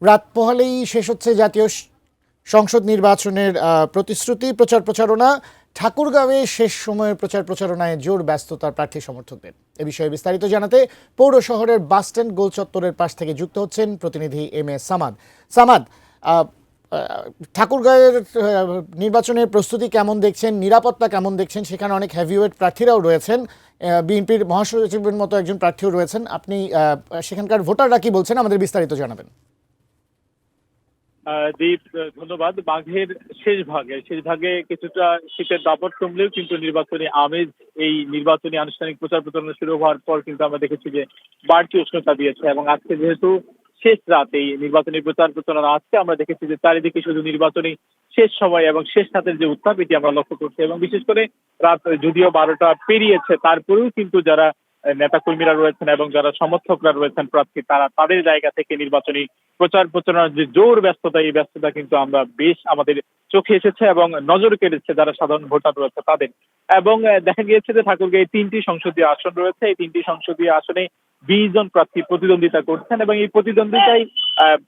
রাত পোহালেই শেষ হচ্ছে জাতীয় সংসদ নির্বাচনের প্রতিশ্রুতি প্রচার প্রচারণা। ঠাকুরগাঁওয়ে শেষ সময়ের প্রচার প্রচারণায় জোর ব্যস্ততার প্রার্থী সমর্থকদের। এ বিষয়ে বিস্তারিত জানাতে পৌর শহরের বাসস্ট্যান্ড গোল চত্বরের পাশ থেকে যুক্ত হচ্ছেন প্রতিনিধি এম এ সামাদ। সামাদ, ঠাকুরগাঁওয়ের নির্বাচনের প্রস্তুতি কেমন দেখছেন, নিরাপত্তা কেমন দেখছেন? সেখানে অনেক হেভিওয়েট প্রার্থীরাও রয়েছেন, বিএনপির মহাসচিবের মতো একজন প্রার্থীও রয়েছেন। আপনি সেখানকার ভোটাররা কি বলছেন, আমাদের বিস্তারিত জানাবেন। দীপ, ধন্যবাদ। মাঘের শেষ ভাগে কিছুটা শীতের দাপট কমলেও কিন্তু নির্বাচনী আমেজ, এই নির্বাচনী আনুষ্ঠানিক প্রচার প্রচারণা শুরু হওয়ার পর কিন্তু আমরা দেখেছি যে বাড়তি উষ্ণতা দিয়েছে। এবং আজকে যেহেতু শেষ রাত, এই নির্বাচনী প্রচার প্রচারণা আজকে আমরা দেখেছি যে চারিদিকে শুধু নির্বাচনী শেষ সময় এবং শেষ রাতের যে উত্তাপ, এটি আমরা লক্ষ্য করছি। এবং বিশেষ করে রাত যদিও 12টা পেরিয়েছে, তারপরেও কিন্তু যারা নেতা কর্মীরা রয়েছেন এবং যারা সমর্থকরা রয়েছেন প্রার্থী, তারা তাদের জায়গা থেকে নির্বাচনী প্রচার প্রচারণার যে জোর ব্যস্ততা, এই ব্যস্ততা কিন্তু আমরা বেশ আমাদের চোখে এসেছে এবং নজর কেড়েছে যারা সাধারণ ভোটার রয়েছে তাদের। এবং দেখা গিয়েছে যে ঠাকুরগাঁয়ে 3টি সংসদীয় আসন রয়েছে। এই 3টি সংসদীয় আসনে 20 জন প্রার্থী প্রতিদ্বন্দ্বিতা করছেন এবং এই প্রতিদ্বন্দ্বিতায়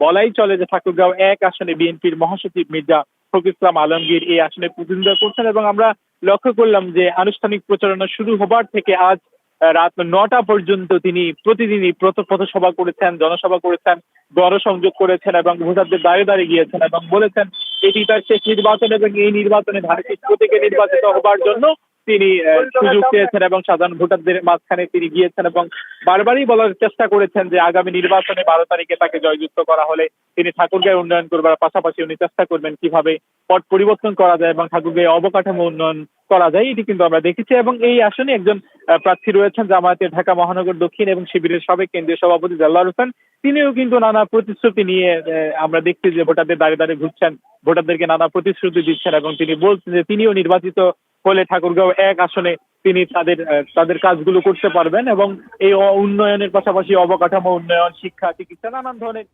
বলাই চলে যে ঠাকুরগাঁও 1 আসনে বিএনপির মহাসচিব মির্জা ফখরুল ইসলাম আলমগীর এই আসনে প্রতিদ্বন্দ্বিতা করছেন। এবং আমরা লক্ষ্য করলাম যে আনুষ্ঠানিক প্রচারণা শুরু হবার থেকে আজ রাত 9টা পর্যন্ত তিনি প্রতিদিনই পথসভা করেছেন, জনসভা করেছেন, গণসংযোগ করেছেন এবং ভোটারদের দাঁড়িয়ে দাঁড়িয়ে গিয়েছেন এবং বলেছেন এটি তার শেষ নির্বাচন এবং এই নির্বাচনে ধানের প্রতীকে নির্বাচিত হবার জন্য তিনি সুযোগ পেয়েছেন এবং সাধারণ ভোটারদের মাঝখানে তিনি গিয়েছেন এবং বারবারই বলার চেষ্টা করেছেন যে আগামী নির্বাচনে 12 তারিখে তাকে জয়যুক্ত করা হলে তিনি ঠাকুরগাঁও উন্নয়ন করবার পাশাপাশি উনি চেষ্টা করবেন কিভাবে পট পরিবর্তন করা যায় এবং ঠাকুরগাঁও অবকাঠামো উন্নয়ন করা যায়, এটি কিন্তু আমরা দেখেছি। এবং এই আসনে একজন প্রার্থী রয়েছেন জামায়াতের ঢাকা মহানগর দক্ষিণ এবং শিবিরের সাবেক কেন্দ্রীয় সভাপতি দেলোয়ার হোসেন। তিনিও কিন্তু নানা প্রতিশ্রুতি নিয়ে আমরা দেখছি যে ভোটারদের দাঁড়িয়ে দাঁড়িয়ে ঘুরছেন, ভোটারদেরকে নানা প্রতিশ্রুতি দিচ্ছেন এবং তিনি বলছেন যে তিনিও নির্বাচিত হলে ঠাকুরগাঁও 1 আসনে তিনি তাদের কাজগুলো করতে পারবেন এবং এই উন্নয়নের পাশাপাশি অবকাঠামো উন্নয়ন, শিক্ষা, চিকিৎসা নানান ধরনের